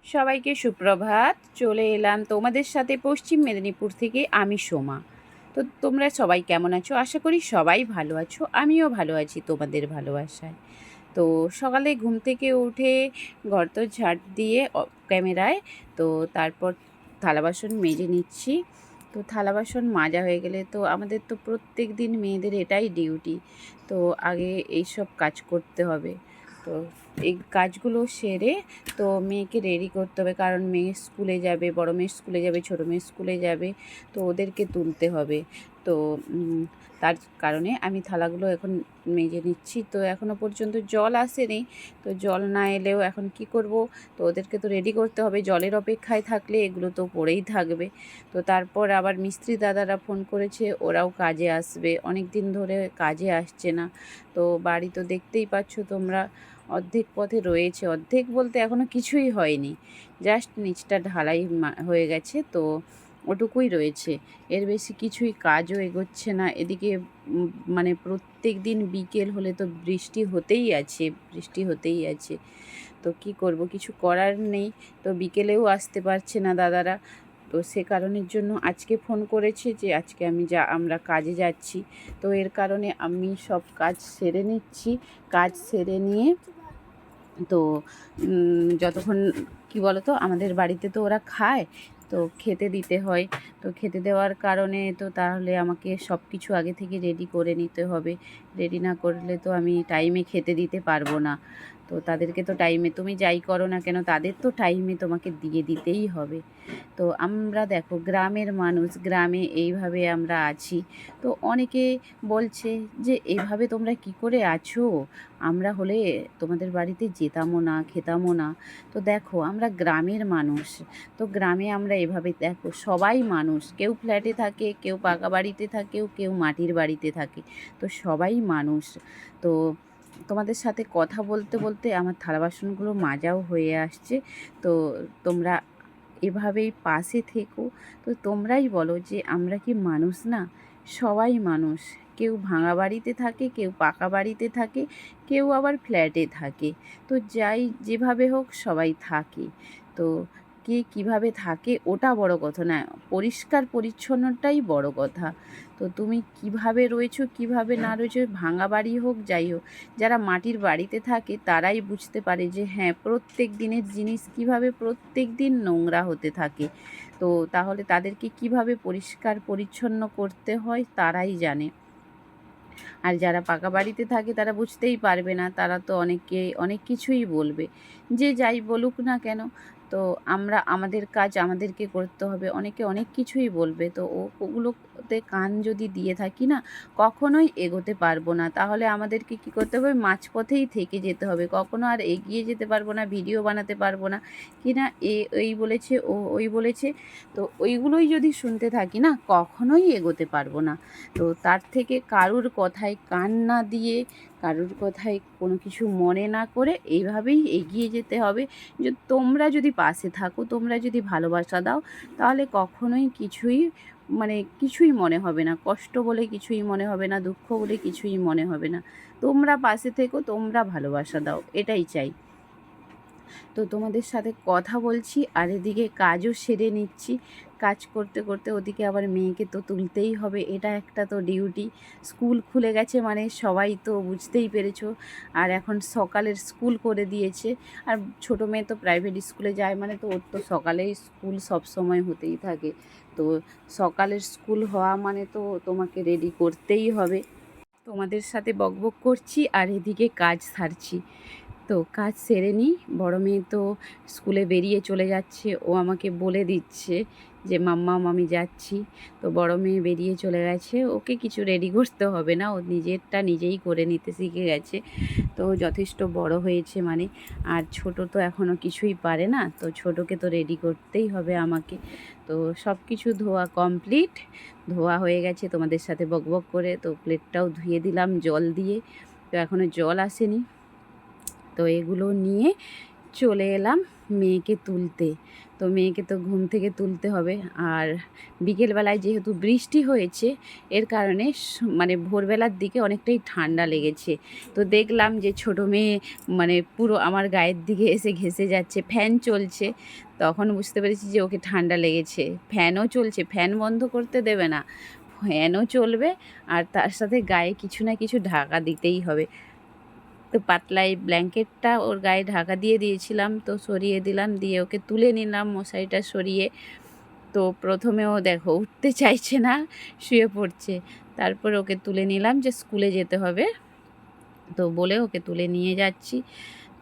সবাইকে সুপ্রভাত। চলে এলাম তোমাদের সাথে পশ্চিম মেদিনীপুর থেকে, আমি সোমা। তো তোমরা সবাই কেমন আছো? আশা করি সবাই ভালো আছো, আমিও ভালো আছি তোমাদের ভালোবাসায়। তো সকালে ঘুম থেকে উঠে ঘরদোর ঝাড় দিয়ে ক্যামেরায়, তো তারপর থালা বাসন মেজে নিচ্ছি। তো থালা বাসন মাজা হয়ে গেলে তো আমাদের তো প্রত্যেক দিন মেয়েদের এটাই ডিউটি, তো আগে এইসব কাজ করতে হবে। তো এই কাজগুলো সেরে তো মেয়েকে রেডি করতে হবে, কারণ মেয়ে স্কুলে যাবে, বড় মেয়ে স্কুলে যাবে, ছোটো মেয়ে স্কুলে যাবে, তো ওদেরকে তুলতে হবে। তো তার কারণে আমি থালাগুলো এখন মেজে নিচ্ছি। তো এখনও পর্যন্ত জল আসেনি, তো জল না এলেও এখন কি করব, তো ওদেরকে তো রেডি করতে হবে। জলের অপেক্ষায় থাকলে এগুলো তো পড়েই থাকবে। তো তারপর আবার মিস্ত্রি দাদারা ফোন করেছে, ওরাও কাজে আসবে, অনেক দিন ধরে কাজে আসছে না। তো বাড়ি তো দেখতেই পাচ্ছ তোমরা, অর্ধেক পথে রয়েছে। অর্ধেক বলতে এখনও কিছুই হয়নি, জাস্ট নিচটা ঢালাই হয়ে গেছে, তো ওটুকুই রয়েছে, এর বেশি কিছুই কাজও এগোচ্ছে না। এদিকে মানে প্রত্যেক দিন বিকেল হলে তো বৃষ্টি হতেই আছে, বৃষ্টি হতেই আছে। তো কি করব, কিছু করার নেই। তো বিকেলেও আসতে পারছে না দাদারা, তো সে কারণের জন্য আজকে ফোন করেছে যে আজকে আমরা কাজে যাচ্ছি। তো এর কারণে আমি সব কাজ সেরে নিচ্ছি। কাজ সেরে নিয়ে তো যতক্ষণ কি বলো তো, আমাদের বাড়িতে তো ওরা খায়, তো খেতে দিতে হয়। তো খেতে দেওয়ার কারণে তো তাহলে আমাকে সব কিছু আগে থেকে রেডি করে নিতে হবে। রেডি না করলে তো আমি টাইমে খেতে দিতে পারবো না। তো তাদেরকে তো টাইমে, তুমি যাই করো না কেন, তাদের তো টাইমে তোমাকে দিয়ে দিতেই হবে। তো আমরা দেখো গ্রামের মানুষ, গ্রামে এইভাবে আমরা আছি। তো অনেকে বলছে যে এইভাবে তোমরা কি করে আছো, আমরা হলে তোমাদের বাড়িতে যেতামও না, খেতামও না। তো দেখো আমরা গ্রামের মানুষ, তো গ্রামে আমরা এভাবে, দেখো সবাই মানুষ, কেউ ফ্ল্যাটে থাকে, কেউ পাকা বাড়িতে থাকে, কেউ মাটির বাড়িতে থাকে, তো সবাই মানুষ। তো তোমাদের সাথে কথা বলতে বলতে আমার থালা বাসনগুলো মাজাও হয়ে আসছে। তো তোমরা এভাবেই পাশে থেকো। তো তোমরাই বলো যে আমরা কি মানুষ না? সবাই মানুষ। কেউ ভাঙা বাড়িতে থাকে, কেউ পাকা বাড়িতে থাকে, কেউ আবার ফ্ল্যাটে থাকে। তো যাই যেভাবে হোক সবাই থাকে। তো কে কীভাবে থাকে ওটা বড় কথা না, পরিষ্কার পরিচ্ছন্নটাই বড় কথা। তো তুমি কিভাবে রয়েছো, কিভাবে না রয়েছো, ভাঙা বাড়ি হোক যাই হোক, যারা মাটির বাড়িতে থাকে তারাই বুঝতে পারে যে হ্যাঁ, প্রত্যেক দিনের জিনিস কিভাবে প্রত্যেক দিন নোংরা হতে থাকে। তো তাহলে তাদেরকে কিভাবে পরিষ্কার পরিচ্ছন্ন করতে হয় তারাই জানে। আর যারা পাকা বাড়িতে থাকে তারা বুঝতেই পারবে না, তারা তো অনেক কিছুই বলবে, যে যাই বলুক না কেন। তো আমরা আমাদের কাজ আমাদেরকে করতে হবে, অনেকে অনেক কিছুই বলবে। তো ওগুলোতে কান যদি দিয়ে থাকি না, কখনোই এগোতে পারবো না। তাহলে আমাদেরকে কী করতে হবে, মাঝপথেই থেকে যেতে হবে, কখনো আর এগিয়ে যেতে পারবো না, ভিডিও বানাতে পারবো না। কি না এই বলেছে, ওই বলেছে, তো ওইগুলোই যদি শুনতে থাকি না, কখনোই এগোতে পারবো না। তো তার থেকে কারুর কথায় কান না দিয়ে, কারুর কথায় কোনো কিছু মনে না করে এইভাবেই এগিয়ে যেতে হবে। যে তোমরা যদি পাশে থাকো, তোমরা যদি ভালোবাসা দাও, তাহলে কখনোই কিছুই মনে হবে না, কষ্ট বলে কিছুই মনে হবে না, দুঃখ বলে কিছুই মনে হবে না। তোমরা পাশে থেকো, তোমরা ভালোবাসা দাও, এটাই চাই। তো তোমাদের সাথে কথা বলছি আর এদিকে কাজও সেরে নিচ্ছি। কাজ করতে করতে ওদিকে আবার মেয়েকে তো তুলতেই হবে, এটা একটা তো ডিউটি। স্কুল খুলে গেছে মানে সবাই তো বুঝতেই পেরেছো। আর এখন সকালের স্কুল করে দিয়েছে। আর ছোটো মেয়ে তো প্রাইভেট স্কুলে যায় মানে তো ওর তো সকালেই স্কুল সব সময় হতেই থাকে। তো সকালের স্কুল হওয়া মানে তো তোমাকে রেডি করতেই হবে। তোমাদের সাথে বকবক করছি আর এদিকে কাজ সারছি। তো কাজ সেরে নিই। বড় মেয়ে তো স্কুলে বেরিয়ে চলে যাচ্ছে, ও আমাকে বলে দিচ্ছে যে মাম্মাম আমি যাচ্ছি। তো বড় মেয়ে বেরিয়ে চলে গেছে, ওকে কিছু রেডি করতে হবে না, ও নিজেরটা নিজেই করে নিতে শিখে গেছে। তো যথেষ্ট বড় হয়েছে মানে। আর ছোট তো এখনও কিছুই পারে না, তো ছোটোকে তো রেডি করতেই হবে আমাকে। তো সব কিছু ধোয়া কমপ্লিট, ধোয়া হয়ে গেছে তোমাদের সাথে বকবক করে। তো প্লেটটাও ধুয়ে দিলাম জল দিয়ে, তো এখনও জল আসেনি। তো এগুলো নিয়ে চলে এলাম মেয়েকে তুলতে। তো মেয়েকে তো ঘুম থেকে তুলতে হবে। আর বিকেলবেলায় যেহেতু বৃষ্টি হয়েছে, এর কারণে মানে ভোরবেলার দিকে অনেকটাই ঠান্ডা লেগেছে। তো দেখলাম যে ছোটো মেয়ে মানে পুরো আমার গায়ের দিকে এসে ঘেঁষে যাচ্ছে, ফ্যান চলছে। তখন বুঝতে পেরেছি যে ওকে ঠান্ডা লেগেছে। ফ্যানও চলছে, ফ্যান বন্ধ করতে দেবে না, ফ্যানও চলবে আর তার সাথে গায়ে কিছু না কিছু ঢাকা দিতেই হবে। তো পাতলা এই ব্ল্যাঙ্কেটটা ওর গায়ে ঢাকা দিয়ে দিয়েছিলাম, তো সরিয়ে দিলাম, দিয়ে ওকে তুলে নিলাম মশারিটা সরিয়ে। তো প্রথমে ও দেখো উঠতে চাইছে না, শুয়ে পড়ছে। তারপর ওকে তুলে নিলাম যে স্কুলে যেতে হবে, তো বলে ওকে তুলে নিয়ে যাচ্ছি।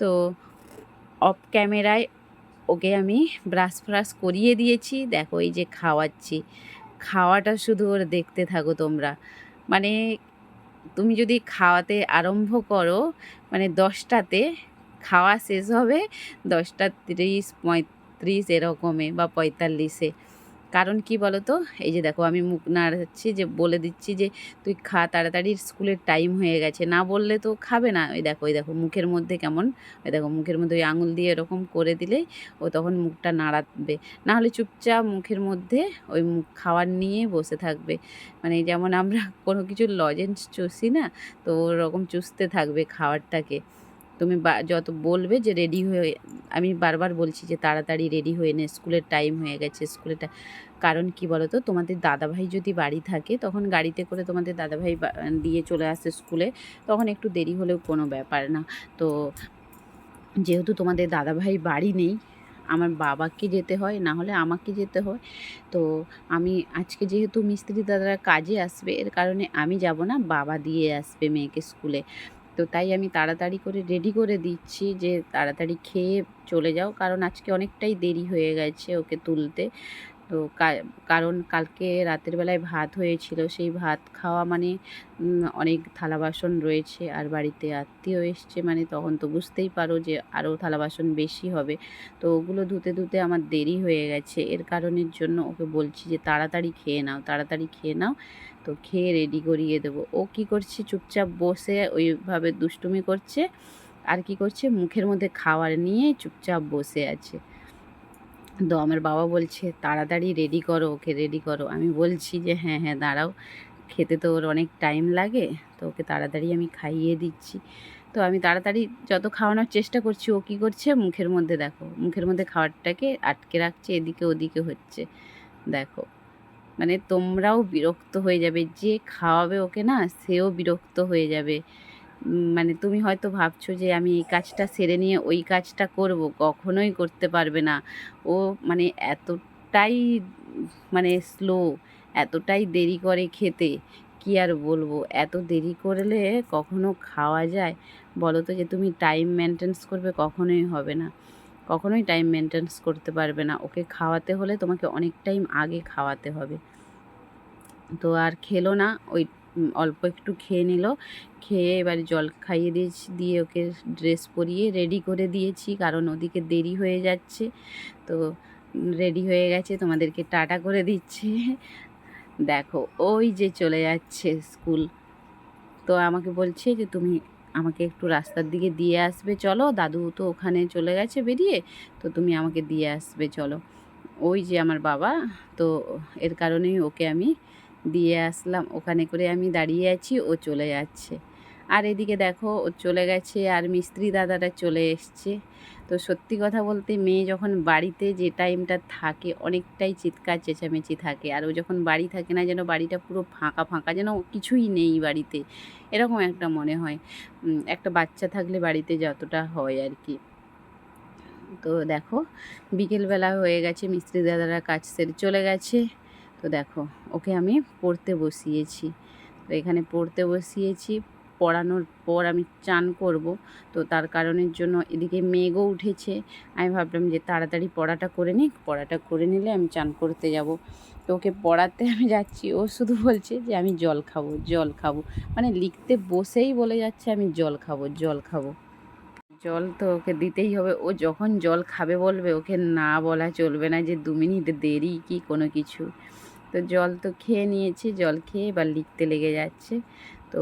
তো অফ ক্যামেরায় ওকে আমি ব্রাশ ফ্রাশ করিয়ে দিয়েছি। দেখো এই যে খাওয়াচ্ছি, খাওয়াটা শুধু ওর দেখতে থাকো তোমরা। মানে তুমি যদি খাওয়াতে আরম্ভ করো মানে 10টাতে, খাওয়া শেষ হবে 10:30, 35 এরকমে বা 45-এ। কারণ কি বলো তো, এই যে দেখো আমি মুখ নাড়াচ্ছি, যে বলে দিচ্ছি যে তুই খা তাড়াতাড়ি, স্কুলের টাইম হয়ে গেছে। না বললে তো খাবে না। ওই দেখো মুখের মধ্যে কেমন, ওই দেখো মুখের মধ্যে ওই আঙুল দিয়ে এরকম করে দিলেই ও তখন মুখটা নাড়াবে। না হলে চুপচাপ মুখের মধ্যে ওই মুখ খাওয়ার নিয়ে বসে থাকবে। মানে যেমন আমরা কোনো কিছু লজেন্স চুষি না, তো ওরকম চুষতে থাকবে খাবারটাকে। তুমি যত বলবে যে রেডি হয়ে, আমি বারবার বলছি যে তাড়াতাড়ি রেডি হয়ে নে, স্কুলের টাইম হয়ে গেছে, কারণ কি বলো তো, তোমাদের দাদাভাই যদি বাড়ি থাকে তখন গাড়িতে করে তোমাদের দাদাভাই দিয়ে চলে আসে স্কুলে, তখন একটু দেরি হলেও কোনো ব্যাপার না। তো যেহেতু তোমাদের দাদাভাই বাড়ি নেই, আমার বাবাকে যেতে হয়, না হলে আমাকে যেতে হয়। তো আমি আজকে যেহেতু মিস্ত্রি দাদারা কাজে আসবে, এর কারণে আমি যাব না, বাবা দিয়ে আসবে মেয়েকে স্কুলে। তো তাই আমি তাড়াতাড়ি করে রেডি করে দিচ্ছি যে তাড়াতাড়ি খেয়ে চলে যাও, কারণ আজকে অনেকটাই দেরি হয়ে গেছে ওকে তুলতে। তো কারণ কালকে রাতের বেলায় ভাত হয়েছিল, সেই ভাত খাওয়া মানে অনেক থালা বাসন রয়েছে, আর বাড়িতে আত্মীয় এসছে, মানে তখন তো বুঝতেই পারো যে আরও থালা বাসন বেশি হবে। তো ওগুলো ধুতে ধুতে আমার দেরি হয়ে গেছে, এর কারণের জন্য ওকে বলছি যে তাড়াতাড়ি খেয়ে নাও, তাড়াতাড়ি খেয়ে নাও। তো খেয়ে রেডি করিয়ে দেবো। ও কি করছে, চুপচাপ বসে ওইভাবে দুষ্টুমি করছে, আর কি করছে, মুখের মধ্যে খাবার নিয়ে চুপচাপ বসে আছে। তো আমার বাবা বলছে তাড়াতাড়ি রেডি করো, ওকে রেডি করো। আমি বলছি যে হ্যাঁ হ্যাঁ দাঁড়াও, খেতে তো ওর অনেক টাইম লাগে, তো ওকে তাড়াতাড়ি আমি খাইয়ে দিচ্ছি। তো আমি তাড়াতাড়ি যত খাওয়ানোর চেষ্টা করছি, ও কী করছে, মুখের মধ্যে দেখো, মুখের মধ্যে খাবারটাকে আটকে রাখছে, এদিকে ওদিকে হচ্ছে। দেখো মানে তোমরাও বিরক্ত হয়ে যাবে, যে খাওয়াবে ওকে না সেও বিরক্ত হয়ে যাবে। মানে তুমি হয়তো ভাবছো যে আমি এই কাজটা সেরে নিয়ে ওই কাজটা করব, কখনোই করতে পারবে না। ও মানে এতটাই মানে স্লো, এতটাই দেরি করে খেতে, কি আর বলবো। এত দেরি করলে কখনো খাওয়া যায় বলো তো? যে তুমি টাইম মেনটেন্স করবে, কখনোই হবে না, কখনোই টাইম মেনটেন্স করতে পারবে না। ওকে খাওয়াতে হলে তোমাকে অনেক টাইম আগে খাওয়াতে হবে। তো আর খেলো না, ওই অল্প একটু খেয়ে নিল, খেয়ে এবার জল খাইয়ে দিয়েছি, দিয়ে ওকে ড্রেস পরিয়ে রেডি করে দিয়েছি, কারণ ওদিকে দেরি হয়ে যাচ্ছে। তো রেডি হয়ে গেছে, তোমাদেরকে টাটা করে দিচ্ছে। দেখো ওই যে চলে যাচ্ছে স্কুল। তো আমাকে বলছে যে তুমি আমাকে একটু রাস্তার দিকে দিয়ে আসবে, চলো, দাদু তো ওখানে চলে গেছে বেরিয়ে, তো তুমি আমাকে দিয়ে আসবে চলো। ওই যে আমার বাবা, তো এর কারণেই ওকে আমি দিয়ে আসলাম, ওখানে করে আমি দাঁড়িয়ে আছি, ও চলে যাচ্ছে। আর এদিকে দেখো ও চলে গেছে, আর মিস্ত্রি দাদারা চলে এসছে। তো সত্যি কথা বলতে মেয়ে যখন বাড়িতে যে টাইমটা থাকে অনেকটাই চিৎকার চেঁচামেচি থাকে, আর ও যখন বাড়ি থাকে না, যেন বাড়িটা পুরো ফাঁকা ফাঁকা, যেন কিছুই নেই বাড়িতে, এরকম একটা মনে হয়। একটা বাচ্চা থাকলে বাড়িতে যতটা হয় আর কি। তো দেখো বিকেলবেলা হয়ে গেছে, মিস্ত্রি দাদারা কাজ সেরে চলে গেছে। তো দেখো ওকে আমি পড়তে বসিয়েছি। তো এখানে পড়তে বসিয়েছি, পড়ানোর পর আমি চান করব। তো তার কারণের জন্য এদিকে মেঘও উঠেছে, আমি ভাবলাম যে তাড়াতাড়ি পড়াটা করে নিই, পড়াটা করে নিলে আমি চান করতে যাব। তো ওকে পড়াতে আমি যাচ্ছি, ও শুধু বলছে যে আমি জল খাবো, জল খাবো, মানে লিখতে বসেই বলে যাচ্ছে আমি জল খাবো, জল খাবো। জল তো ওকে দিতেই হবে, ও যখন জল খাবে বলবে ওকে না বলা চলবে না যে 2 মিনিট দেরি কি কোনো কিছু। তো জল তো খেয়ে নিয়েছি, জল খেয়ে এবার লিখতে লেগে যাচ্ছে। তো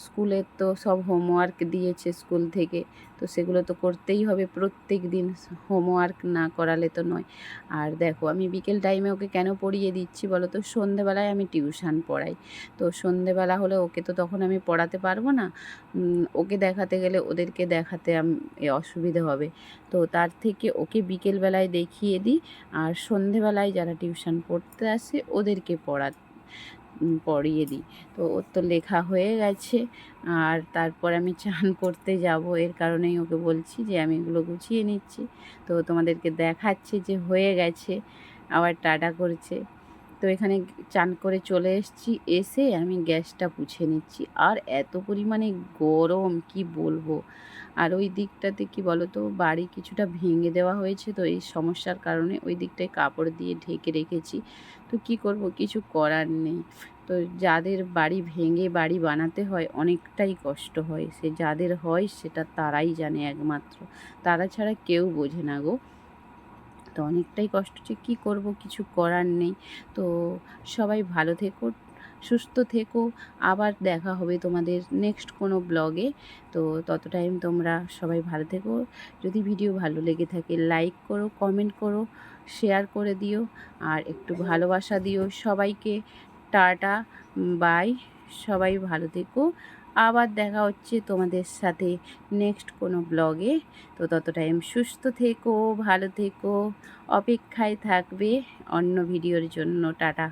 স্কুলের তো সব হোমওয়ার্ক দিয়েছে স্কুল থেকে, তো সেগুলো তো করতেই হবে প্রত্যেক দিন, হোমওয়ার্ক না করালে তো নয়। আর দেখো আমি বিকেল টাইমে ওকে কেন পড়িয়ে দিচ্ছি বলো তো, সন্ধেবেলায় আমি টিউশন পড়াই, তো সন্ধেবেলা হলে ওকে তো তখন আমি পড়াতে পারবো না, ওকে দেখাতে গেলে ওদেরকে দেখাতে অসুবিধে হবে, তো তার থেকে ওকে বিকেলবেলায় দেখিয়ে দিই, আর সন্ধেবেলায় যারা টিউশন পড়তে আসে ওদেরকে পড়িয়ে দিই। তো ওর তো লেখা হয়ে গেছে, আর তারপর আমি চান করতে যাব, এর কারণেই ওকে বলছি যে আমি এগুলো গুছিয়ে নিচ্ছি। তো তোমাদেরকে দেখাচ্ছি যে হয়ে গেছে, আবার টাটা করছে। তো এখানে চান করে চলে এসেছি, এসে আমি গ্যাসটা পুছে নিচ্ছি, আর এত পরিমাণে গরম কি বলবো। আর ওই দিকটাতে কি বলো তো, বাড়ি কিছুটা ভেঙে দেওয়া হয়েছে, তো এই সমস্যার কারণে ওই দিকটায় কাপড় দিয়ে ঢেকে রেখেছি। তো কি করব, কিছু করার নেই। তো যাদের বাড়ি ভেঙে বাড়ি বানাতে হয় অনেকটাই কষ্ট হয়, সে যাদের হয় সেটা তারাই জানে একমাত্র, তারা ছাড়া কেউ বোঝে না গো। তো অনেকটাই কষ্ট হচ্ছে, কী করব, কিছু করার নেই। তো সবাই ভালো থেকো, সুস্থ থেকো, আবার দেখা হবে তোমাদের নেক্সট কোনো ব্লগে। তো তত টাইম তোমরা সবাই ভালো থেকো। যদি ভিডিও ভালো লেগে থাকে লাইক করো, কমেন্ট করো, শেয়ার করে দিও, আর একটু ভালোবাসা দিও সবাইকে। টাটা, বাই, সবাই ভালো থেকো। আবার দেখা হচ্ছে তোমাদের সাথে নেক্সট কোনো ব্লগে। তো তত টাইম সুস্থ থেকো, ভালো থেকো, অপেক্ষায় থাকবে অন্য ভিডিওর জন্য। টাটা।